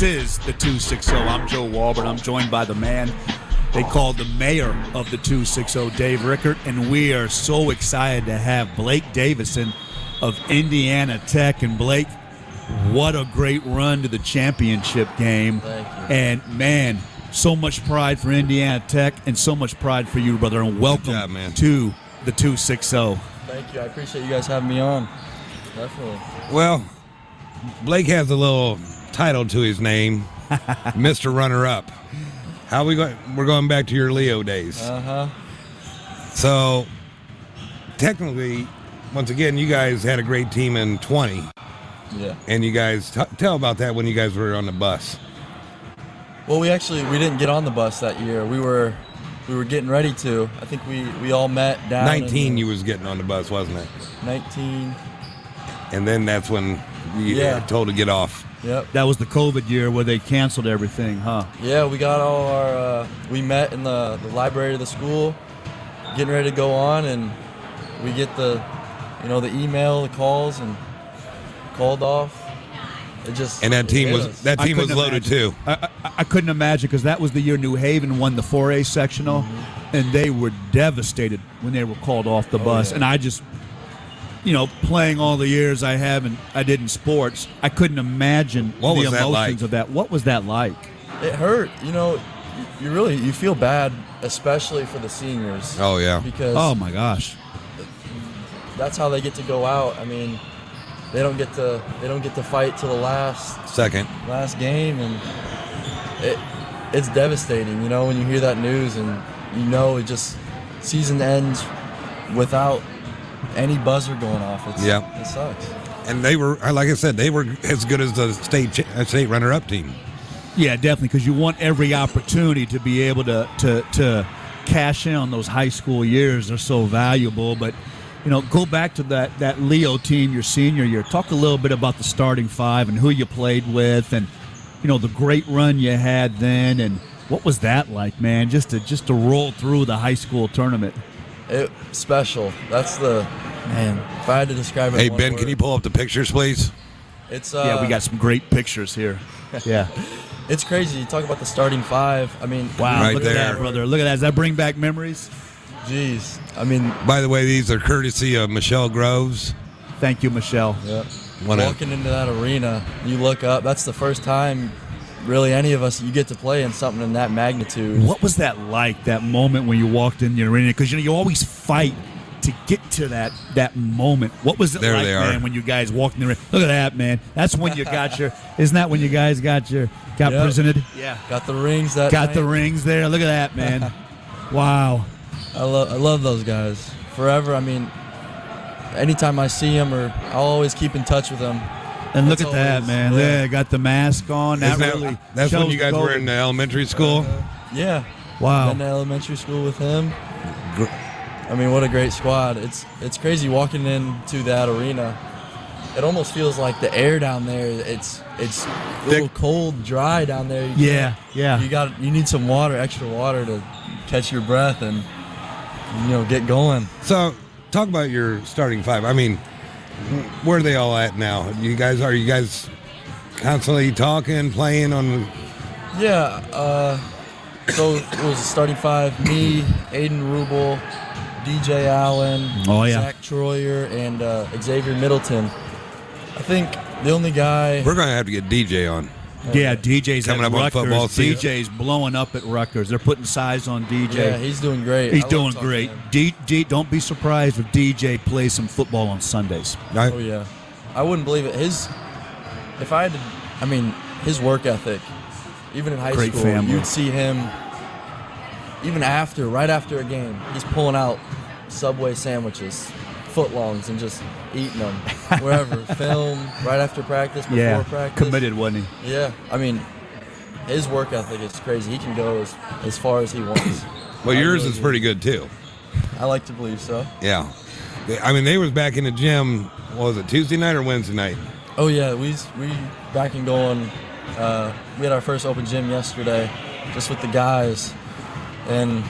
is the 260. I'm Joe Walbert. I'm joined by the man they call the mayor of the 260, Dave Rickert, and we are so excited to have Blake Davidson of Indiana Tech. And Blake, what a great run to the championship game. Thank you. And, man, so much pride for Indiana Tech and so much pride for you, brother. And welcome to the 260. Thank you. I appreciate you guys having me on. Definitely. Well, Blake has a little title to his name, Mr. Runner-Up. How we going? We're going back to your Leo days. So, technically, once again, you guys had a great team in 20. Yeah. And you guys, tell about that when you guys were on the bus. Well, we didn't get on the bus that year. We were getting ready to. I think we all met down 19 you was getting on the bus, wasn't it? 19. And then that's when you were told to get off. Yep. That was the COVID year where they canceled everything, huh? Yeah, we got all our we met in the library of the school, getting ready to go on, and we get the email, the calls, and called off. It just that team was loaded too. I couldn't imagine, because that was the year New Haven won the 4A sectional, and they were devastated when they were called off the bus. Yeah. And I just, playing all the years I did in sports, I couldn't imagine the emotions of that. What was that like? It hurt. You feel bad, especially for the seniors. Oh yeah. Because oh my gosh, that's how they get to go out. I mean, they don't get to fight till the last game, and it's devastating. When you hear that news, and it just season ends without any buzzer going off. It sucks. And they were, like I said, they were as good as the state runner-up team. Yeah, definitely, because you want every opportunity to be able to cash in on those high school years. They're so valuable. But go back to that Leo team your senior year. Talk a little bit about the starting five and who you played with, and the great run you had then, and what was that like, man? Just to roll through the high school tournament. Special. That's man. If I had to describe it. Hey Ben, can you pull up the pictures, please? It's yeah, we got some great pictures here. Yeah. It's crazy. You talk about the starting five. I mean, wow, right look there. at that, brother. Look at that. Does that bring back memories? Jeez. I mean, by the way, these are courtesy of Michelle Groves. Thank you, Michelle. Yep. Walking into that arena, you look up. That's the first time, really, any of us you get to play in something in that magnitude. What was that like? That moment when you walked in the arena? Because you always fight to get to that moment. What was it like, man, when you guys walked in the ring? Look at that, man. That's when you got isn't that when you guys got presented? Yeah. Got the rings that Got night. the rings there. Look at that, man. Wow. I love those guys. Forever. I mean, anytime I see them, I'll always keep in touch with them. And look at that, man. Yeah, got the mask on. That's when you guys were in the elementary school? Yeah. Wow. Been to elementary school with him. I mean, what a great squad. It's crazy walking into that arena. It almost feels like the air down there, it's a little cold, dry down there. You need some water, extra water to catch your breath and get going. So, talk about your starting five. I mean, where are they all at now? Are you guys constantly talking, playing on? Yeah. So it was a starting five: me, Aiden Rubel, DJ Allen, Zach Troyer, and Xavier Middleton. I think the only guy we're gonna have to get DJ on. Yeah, DJ's coming at up Rutgers. on football season. DJ's blowing up at Rutgers. They're putting size on DJ. Yeah, he's doing great. He's doing great. Don't be surprised if DJ plays some football on Sundays. Oh yeah, I wouldn't believe it. His work ethic, even in high school, you'd see him. Even right after a game, he's pulling out Subway sandwiches, footlongs, and just eating them wherever. Film right after practice, before practice. Committed, wasn't he? Yeah, I mean, his work ethic is crazy. He can go as far as he wants. Well, yours is pretty good too. I like to believe so. Yeah, I mean, they was back in the gym. What was it, Tuesday night or Wednesday night? Oh yeah, we back and going. We had our first open gym yesterday, just with the guys. And,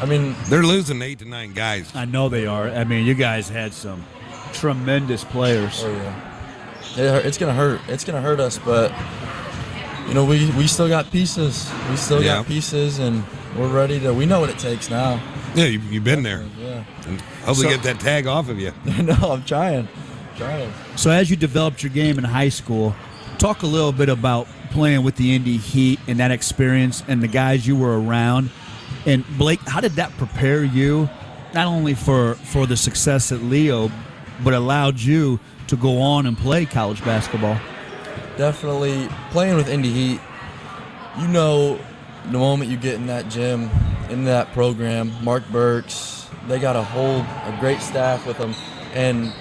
I mean, they're losing 8 to 9 guys. I know they are. I mean, you guys had some tremendous players. Oh, yeah. It's going to hurt. It's going to hurt us, but we still got pieces. We still got pieces, and we're ready to. We know what it takes now. Yeah, you've been there. Yeah. And hopefully get that tag off of you. No, I'm trying. So as you developed your game in high school, talk a little bit about playing with the Indy Heat and that experience and the guys you were around. And Blake, how did that prepare you, not only for the success at Leo, but allowed you to go on and play college basketball? Definitely playing with Indy Heat. The moment you get in that gym, in that program, Mark Burks, they got a great staff with them, and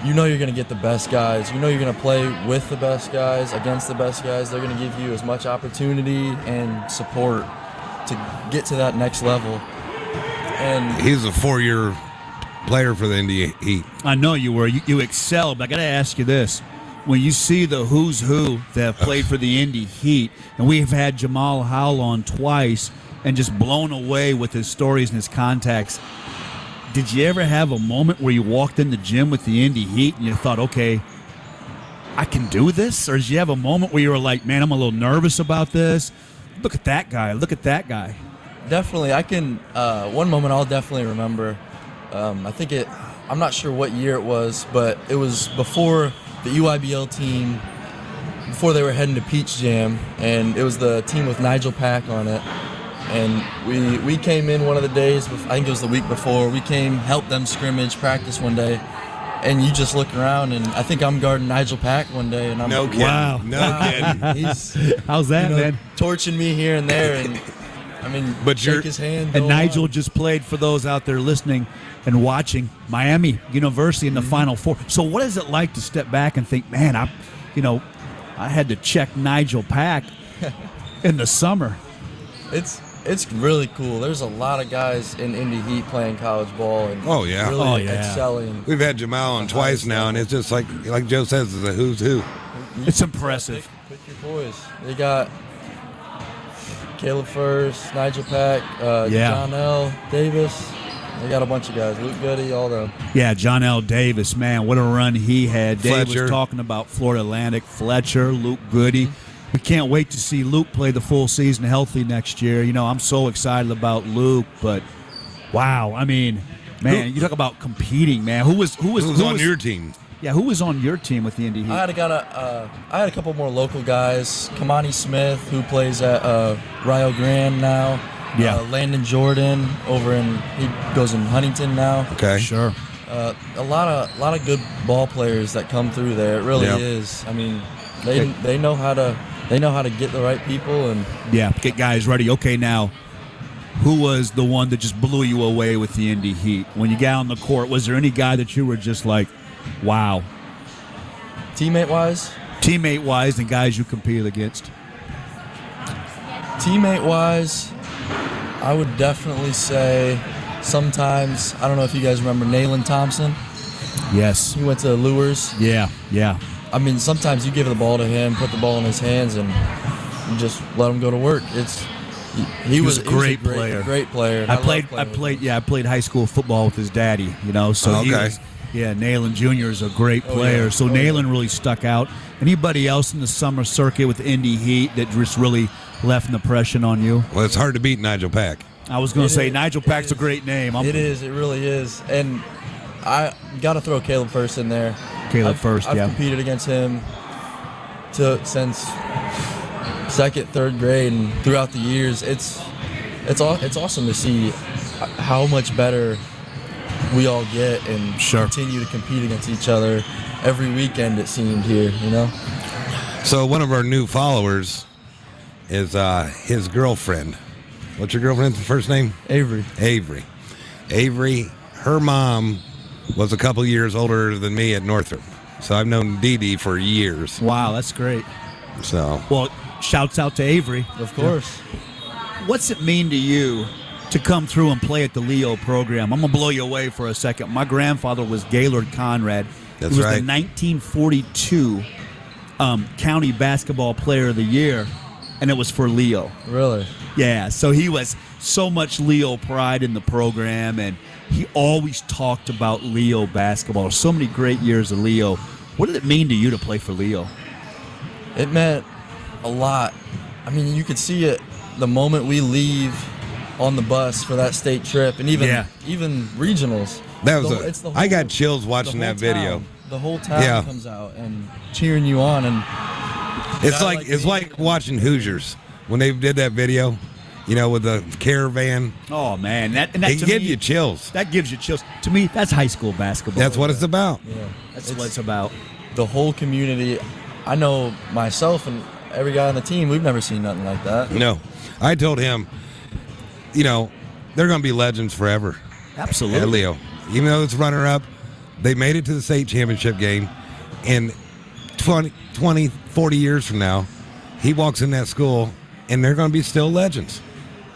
you're going to get the best guys. You're going to play with the best guys, against the best guys. They're going to give you as much opportunity and support to get to that next level. And he's a 4-year player for the Indy Heat. I know you were. You excelled, but I got to ask you this. When you see the who's who that have played for the Indy Heat, and we've had Jamal Howell on twice and just blown away with his stories and his contacts, did you ever have a moment where you walked in the gym with the Indy Heat and you thought, okay, I can do this? Or did you have a moment where you were like, man, I'm a little nervous about this? Look at that guy. Look at that guy. Definitely. I can, one moment I'll definitely remember. I'm not sure what year it was, but it was before the EYBL team, before they were heading to Peach Jam, and it was the team with Nigel Pack on it. And we came in one of the days, I think it was the week before, we came, helped them scrimmage, practice one day, and you just look around, and I think I'm guarding Nigel Pack one day, and I'm no like, kidding. Wow. No kidding. He's How's that, man? torching me here and there, and But shake his hand. And go Nigel on. just played, for those out there listening and watching, Miami University in the Final Four. So what is it like to step back and think, man, I had to check Nigel Pack in the summer? It's really cool. There's a lot of guys in Indy Heat playing college ball and really excelling. We've had Jamal on twice now, and it's just like Joe says, it's a who's who. It's impressive. Pick your boys. They got Caleb First, Nigel Pack, John L. Davis. They got a bunch of guys. Luke Goody, all them. Yeah, John L. Davis, man, what a run he had. Dave Fletcher. was talking about Florida Atlantic, Fletcher, Luke Goody. We can't wait to see Luke play the full season healthy next year. I'm so excited about Luke, but wow, I mean, man, you talk about competing, man. Who was on your team? Yeah, who was on your team with the Indy Heat? I had a couple more local guys. Kamani Smith, who plays at Rio Grande now. Yeah. Landon Jordan he goes in Huntington now. Okay. Sure. A lot of good ball players that come through there. It really is. I mean, they know how to get the right people and get guys ready. Okay, now, who was the one that just blew you away with the Indy Heat? When you got on the court, was there any guy that you were just like, wow? Teammate-wise, and guys you competed against? Teammate-wise, I would definitely say sometimes, I don't know if you guys remember Nayland Thompson. Yes. He went to Lures. Yeah. I mean, sometimes you give the ball to him, put the ball in his hands, and you just let him go to work. He was a great player. Great player. I played high school football with his daddy, so he was, Nayland Jr. is a great player. So Nayland really stuck out. Anybody else in the summer circuit with Indy Heat that just really left an impression on you? Well, it's hard to beat Nigel Pack. I was going to say, Nigel Pack's a great name. It is. It really is. And I got to throw Caleb First in there. I've competed against him since second, third grade, and throughout the years. It's awesome to see how much better we all get and continue to compete against each other every weekend. It seemed here, So one of our new followers is his girlfriend. What's your girlfriend's first name? Avery. Her mom was a couple years older than me at Northrop. So I've known Dee Dee for years. Wow, that's great. So, well, shouts out to Avery. Of course. What's it mean to you to come through and play at the Leo program? I'm going to blow you away for a second. My grandfather was Gaylord Conrad. That's he was right. the 1942 County Basketball Player of the Year, and it was for Leo. Really? Yeah, so he was so much Leo pride in the program, and he always talked about Leo basketball. So many great years of Leo. What did it mean to you to play for Leo? It meant a lot. I mean, you could see it the moment we leave on the bus for that state trip, and even regionals. That was I got chills watching that video. The whole town comes out and cheering you on, and it's like watching Hoosiers when they did that video, with the caravan. Oh man, that gives you chills. That gives you chills. To me, that's high school basketball. That's what it's about. Yeah, that's what it's about. The whole community. I know myself and every guy on the team. We've never seen nothing like that. No, I told him, they're going to be legends forever. Absolutely, at Leo. Even though it's runner-up, they made it to the state championship game, and 20, 40 years from now, he walks in that school, and they're going to be still legends.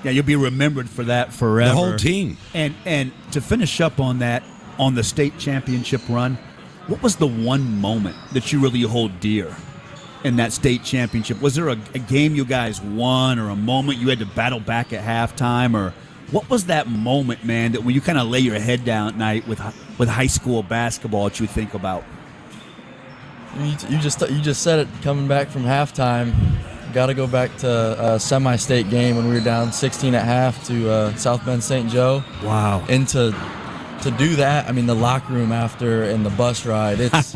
Yeah, you'll be remembered for that forever. The whole team. And to finish up on that, on the state championship run, what was the one moment that you really hold dear in that state championship? Was there a game you guys won, or a moment you had to battle back at halftime, or what was that moment, man, that when you kind of lay your head down at night with high school basketball that you think about? You just said it, coming back from halftime. Got to go back to a semi-state game when we were down 16 at half to South Bend St. Joe. Wow. And to do that, I mean, the locker room after and the bus ride, it's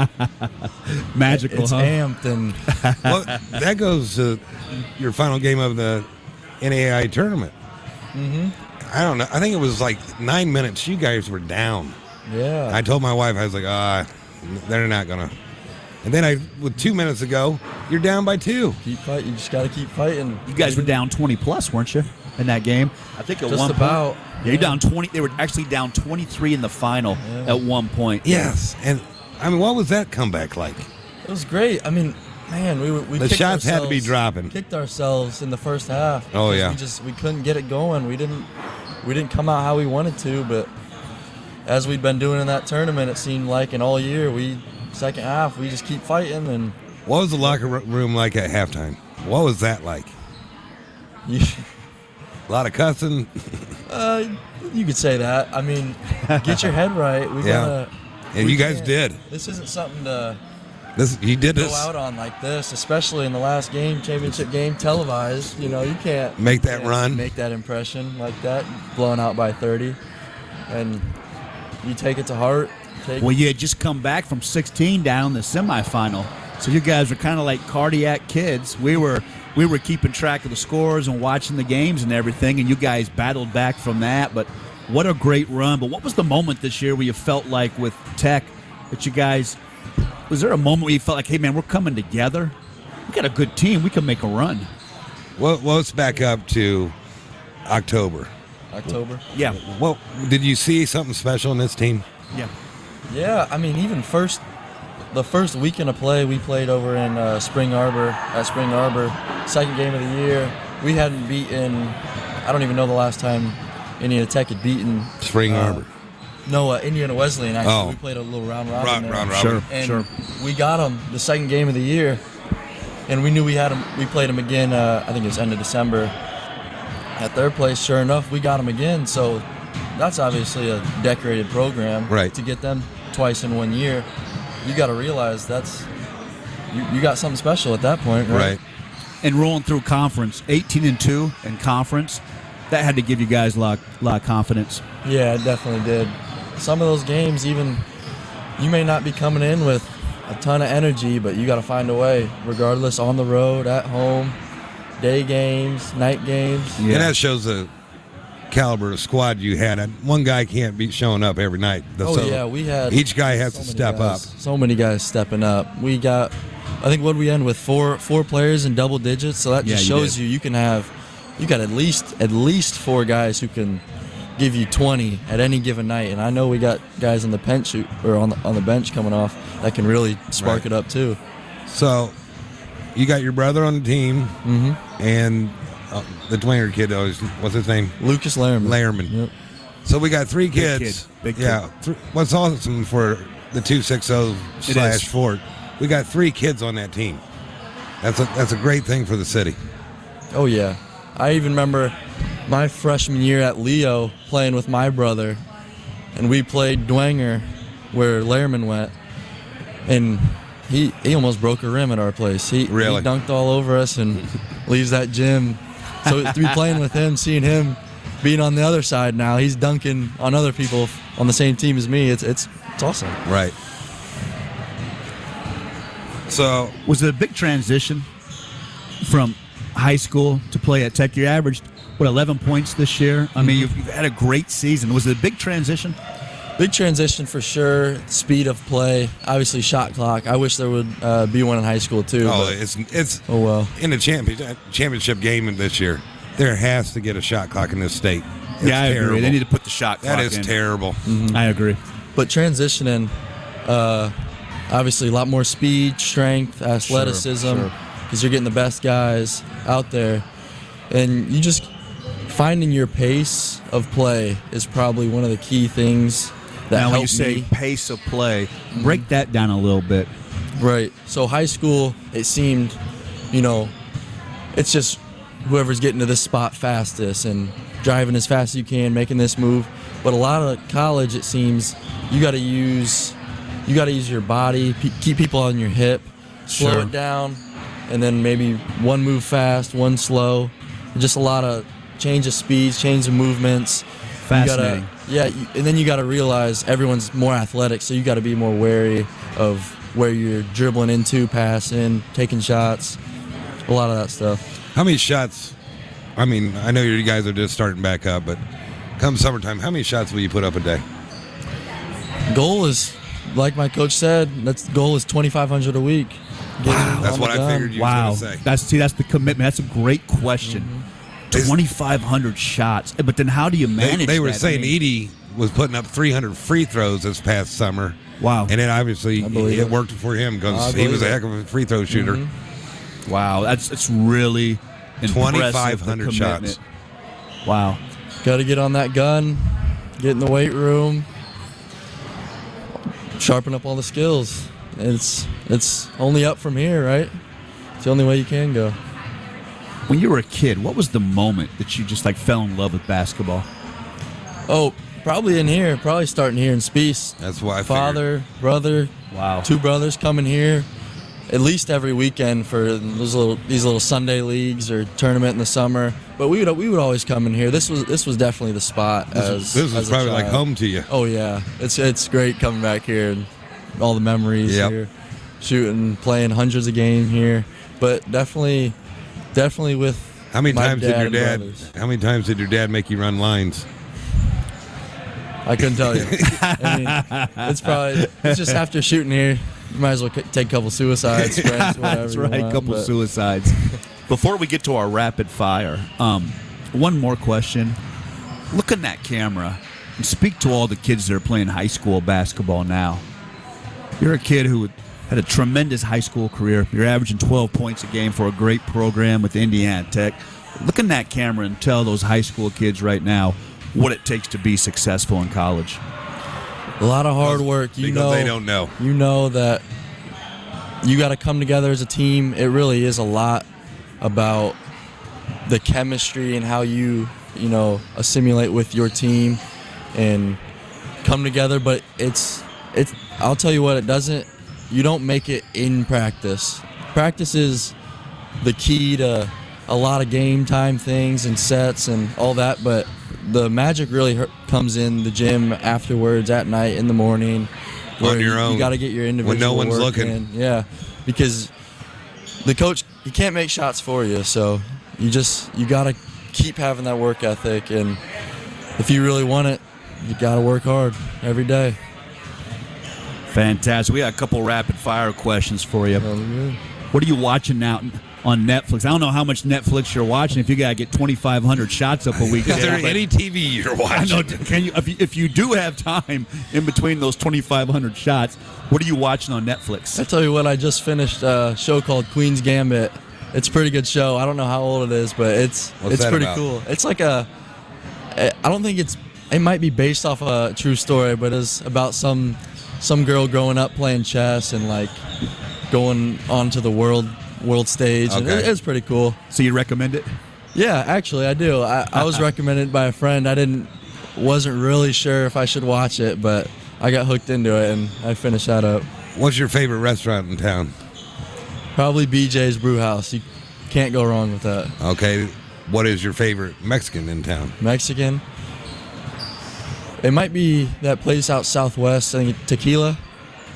magical, it's amped. And well, that goes to your final game of the NAIA tournament. Mm-hmm. I don't know. I think it was like 9 minutes. You guys were down. Yeah. I told my wife, I was like, they're not going to. And then with 2 minutes to go, you're down by 2. Keep fighting. You just got to keep fighting. You guys were down 20 plus, weren't you, in that game? I think at just one about. point. Yeah, you're down 20. They were actually down 23 in the final at one point. Yes. And, I mean, what was that comeback like? It was great. I mean, man, we the shots had to be dropping. Kicked ourselves in the first half. Oh, yeah. We couldn't get it going. We didn't come out how we wanted to, but as we'd been doing in that tournament, it seemed like, and all year, second half, we just keep fighting. And what was the locker room like at halftime? What was that like? A lot of cussing. You could say that. I mean, get your head right. And you guys did. This isn't something to go out on like this, especially in the last championship game, televised. You can't make that run, make that impression like that, blown out by 30, and you take it to heart. Well, you had just come back from 16 down in the semifinal, so you guys were kind of like cardiac kids. We were keeping track of the scores and watching the games and everything, and you guys battled back from that. But what a great run. But what was the moment this year where you felt like with Tech that you guys, was there a moment where you felt like, hey, man, we're coming together? We got a good team. We can make a run. Well, let's back up to October. Yeah. Well, did you see something special in this team? Yeah. Yeah, I mean, even the first weekend of play, we played over in Spring Arbor, second game of the year. We hadn't beaten, I don't even know the last time Indiana Tech had beaten Spring Arbor. No, Indiana Wesleyan, actually. We played a little round robin there. Round robin. And we got them the second game of the year, and we knew we had them. We played them again, I think it was end of December, at their place. Sure enough, we got them again, so that's obviously a decorated program. Right. To get them twice in 1 year, you got to realize you got something special at that point, right? And rolling through conference, 18-2 in conference, that had to give you guys a lot of confidence. Yeah, it definitely did. Some of those games, even you may not be coming in with a ton of energy, but you got to find a way, regardless, on the road, at home, day games, night games. Yeah. And that shows the caliber of squad you had. One guy can't be showing up every night. We had each guy has to step up. So many guys stepping up. We got, I think, what did we end with, four players in double digits. So that just shows you got at least 4 guys who can give you 20 at any given night. And I know we got guys on the bench on the bench coming off that can really spark it up too. So you got your brother on the team, and the Dwanger kid, what's his name? Lucas Lehrman. Yep. So we got 3 kids. Big kid. Yeah. What's awesome for the 260/Fort, we got 3 kids on that team. That's a great thing for the city. Oh yeah. I even remember my freshman year at Leo playing with my brother, and we played Dwanger where Lehrman went, and he almost broke a rim at our place. He dunked all over us and leaves that gym. So to be playing with him, seeing him being on the other side now, he's dunking on other people on the same team as me. It's awesome. Right. So was it a big transition from high school to play at Tech? You averaged, 11 points this year? I mean, you've had a great season. Was it a big transition? Big transition for sure. Speed of play, obviously shot clock. I wish there would be one in high school too. Oh, it's in the championship game this year. There has to get a shot clock in this state. It's I terrible. agree. They need to put the shot clock in. That is terrible. Mm-hmm. I agree. But transitioning, obviously a lot more speed, strength, athleticism, because you're getting the best guys out there, and you just finding your pace of play is probably one of the key things that now, helped when you say me. pace of play, break that down a little bit. Right. So high school, it seemed, it's just whoever's getting to this spot fastest and driving as fast as you can, making this move. But a lot of college, it seems, you got to use your body, keep people on your hip, slow it down, and then maybe one move fast, one slow. Just a lot of change of speeds, change of movements. Fascinating. And then you got to realize everyone's more athletic, so you got to be more wary of where you're dribbling into, passing, taking shots, a lot of that stuff. How many shots? I mean, I know you guys are just starting back up, but come summertime, how many shots will you put up a day? Goal is, like my coach said, goal is 2,500 a week. Wow, that's what I figured you were going to say. That's the commitment. That's a great question. 2,500 shots, but then how do you manage? They were that? saying Edie was putting up 300 free throws this past summer. Wow! And then obviously it worked for him because he was a heck of a free throw shooter. Mm-hmm. Wow, it's really 2,500 shots. Wow! Got to get on that gun, get in the weight room, sharpen up all the skills. It's only up from here, right? It's the only way you can go. When you were a kid, what was the moment that you just fell in love with basketball? Oh, probably in here. Probably starting here in Spiece. That's why I Father, brother, two brothers coming here at least every weekend for these little Sunday leagues or tournament in the summer. But we would always come in here. This was definitely the spot. This was probably like home to you. Oh yeah, it's great coming back here and all the memories here, shooting, playing hundreds of games here. But definitely with How many times did your dad make you run lines? I couldn't tell you. I mean, it's just after shooting here, you might as well take a couple suicides, sprints, whatever. That's right, a couple suicides. Before we get to our rapid fire, one more question. Look in that camera and speak to all the kids that are playing high school basketball now. You're a kid who had a tremendous high school career. You're averaging 12 points a game for a great program with Indiana Tech. Look in that camera and tell those high school kids right now what it takes to be successful in college. A lot of hard work. They don't know. You know that you got to come together as a team. It really is a lot about the chemistry and how you assimilate with your team and come together. But it's. I'll tell you what, it doesn't. You don't make it in practice. Practice is the key to a lot of game time things and sets and all that, but the magic really comes in the gym afterwards, at night, in the morning. On your own. You got to get your individual when no one's work looking. in. Yeah, because the coach, he can't make shots for you, so you got to keep having that work ethic, and if you really want it, you got to work hard every day. Fantastic. We got a couple rapid fire questions for you. What are you watching now on Netflix? I don't know how much Netflix you're watching. If you got to get 2,500 shots up a week. Is there any TV you're watching? I know. Can you? If you do have time in between those 2,500 shots, what are you watching on Netflix? I tell you what, I just finished a show called Queen's Gambit. It's a pretty good show. I don't know how old it is, but it's pretty cool. It's like I don't think it might be based off a true story, but it's about some girl growing up playing chess and going onto the world stage. Okay. And it's pretty cool. So you recommend it? Yeah, actually I do. I was recommended by a friend. Wasn't really sure if I should watch it, but I got hooked into it and I finished that up. What's your favorite restaurant in town? Probably BJ's Brew House. You can't go wrong with that. Okay. What is your favorite Mexican in town? Mexican. It might be that place out southwest. I think Tequila.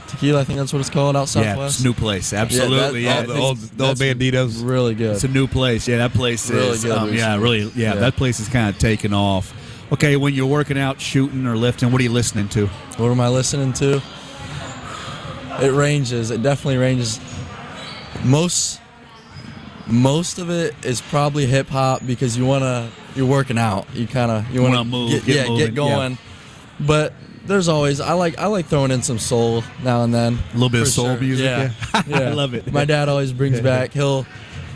Tequila, I think that's what it's called out Yeah, southwest. it's a new place. Absolutely. Yeah, Yeah, that- The old Banditos. Really good. it's a new place. Yeah, that place Really is. good recently. Yeah, that place is kind of taken off. Okay, when you're working out, shooting or lifting, what are you listening to? What am I listening to? It ranges. It definitely ranges. Most of it is probably hip hop because you're working out. You want Wanna to move, get moving, going. yeah. But there's always I like throwing in some soul now and then. A little bit of For soul sure. music. Yeah. I love it. My dad always brings back. He'll,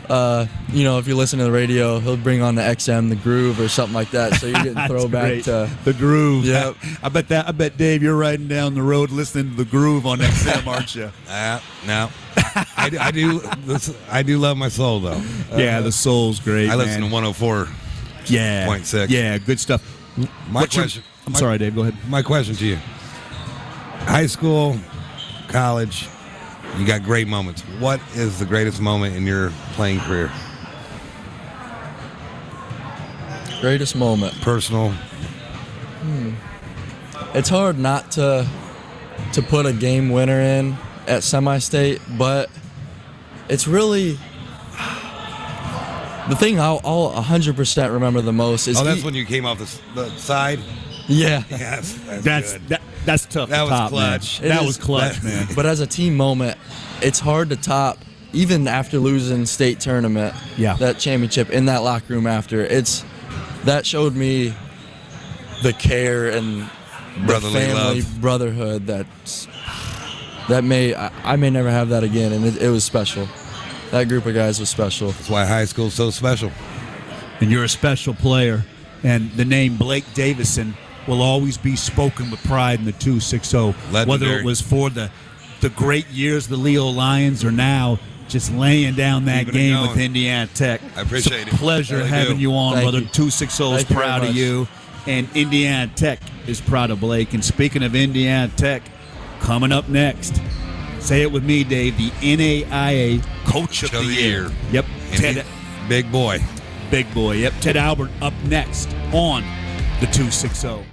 if you listen to the radio, he'll bring on the XM, the Groove, or something like that. So you're getting That's throwback great. to. The Groove. Yep. I bet Dave, you're riding down the road listening to the Groove on XM, aren't you? No. I do. I do love my soul though. Yeah, the soul's great. I listen man. to 104. Yeah. 0.6. Yeah, good stuff. My What's your- question. I'm sorry, Dave. Go ahead. My question to you: high school, college, you got great moments. What is the greatest moment in your playing career? Greatest moment. Personal. It's hard not to put a game winner in at semi-state, but it's really the thing I'll 100% remember the most is Oh, that's when you came off the side. yeah. Yes, That's good. that's tough. That to was top, clutch. Man. That It was is- clutch, man. But as a team moment, it's hard to top even after losing state tournament. Yeah. That championship in that locker room after that showed me the care and Brotherly the family love. brotherhood I may never have that again, and it was special. That group of guys was special. That's why high school's so special. And you're a special player. And the name Blake Davidson will always be spoken with pride in the 260. Whether Legendary. it was for the great years of the Leo Lions or now just laying down that Keeping it game going. with Indiana Tech. I appreciate it's a it. pleasure Really having do. you on, Thank brother. you. 260 is Thank you very proud of much. you. And Indiana Tech is proud of Blake. And speaking of Indiana Tech, coming up next, say it with me, Dave, the NAIA Coach of the Year. Yep. And Ted, big boy. big boy. Yep. Ted Albert up next on the 260.